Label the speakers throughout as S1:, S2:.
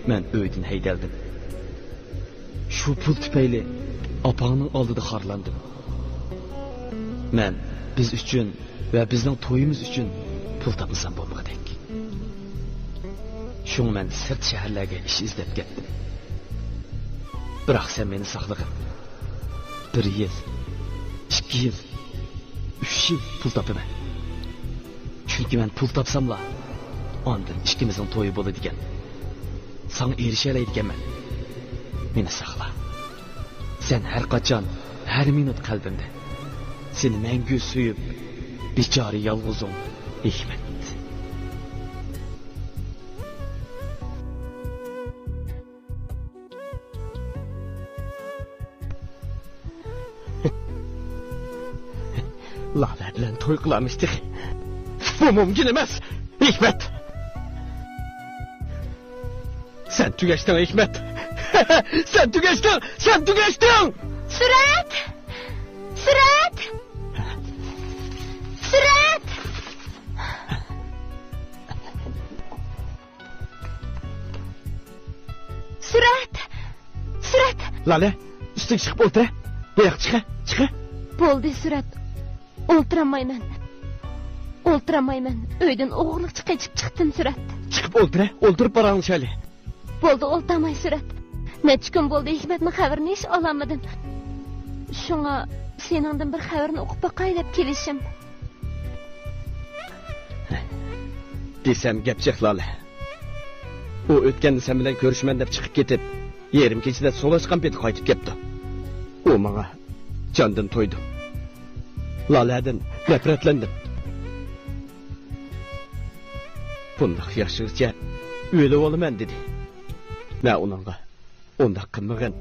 S1: Men öydün heydeldim. Şu pul tüpeyli apağının aldığı harlandım. Men biz üçün ve bizden toyumuz üçün pul tapılsam bolmadık. Şunu men sırt şehirlerge iş izlep gittim. Bırak sen beni saklığın. 1 yıl, 2 yıl, 3 yıl pul tapıman. Çünkü men pul tapsamla ondan ikimizin toyu bolu diken. Sana erişeleydiken men. Meni sakla. Sen her kaçan, her minut kalbimde. Seni mengü suyup, biçare yalğızım Hikmet. Lale bilen toy kılamıştık. Bu mümkün emas, Hikmet. Sen tügeçtin Hikmet. Sen tügeçtin, sen tügeçtin.
S2: Sürat! Sürat! Sürat! Sürat! Sürat!
S1: Lale, üstüne çıkıp otur. Ayak çıkı.
S2: Bo'ldi Sürat. O'ltiramayman. O'ltiramayman. Uydan o'g'liqcha qochib chiqdim Sürat.
S1: Çıkıp oturup baran şöyle.
S2: Bo'ldi, o'ltamay Sürat. Necha kun bo'ldi Hikmatning xabarini hech olamadim. Shunga seningdan bir xabarni o'qib boqay deb kelishim.
S1: Desem gepçek Lale. O ötkende sen bilen görüşmen dep çıkıp ketip, yerim keçide solaşkan peti kaytıp kepti. O bana candan toydu. Lale'den nefretlendim. Bundak yaşırca öyle olman dedi. Ne onunla? Onda kılmağın.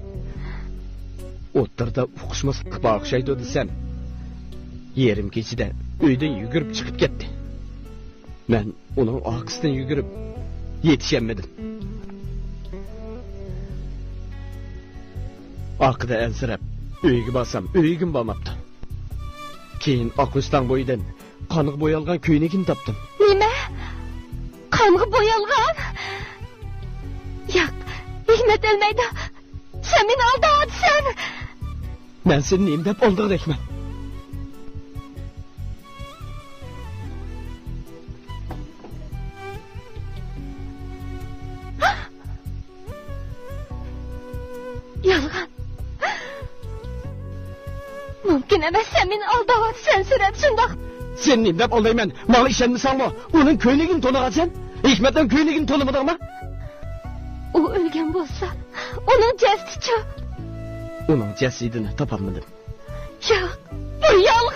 S1: Otlarda uquşmaslık bağışaydı desem. Yerim keçide öyden yugurip çıkıp gitti. Ben onun arkasından yugurip yetişemedim. Arkada ensirep öyge basam öygüm balmaptı. Keyin Akostan boyudan kanığı boyalgan köynegini taptım.
S2: Nima? Kanığı boyalgan? Yo'q, Hikmet ölmeydi. Sen beni aldattın.
S1: Ben senin neyim dep oldun Hikmet.
S2: Yalgan. Mümkün emas, sen beni aldattın Sürat şundak.
S1: Senin neyim dep olayım mal işenini sanma. Onun köynegini tonacaksın. Hikmet'ten köynegini tonamadın mı?
S2: O ölgen bolsa, onun cəsdi çox.
S1: Onun cəsidini tapamadım.
S2: Yox, bu yalğan.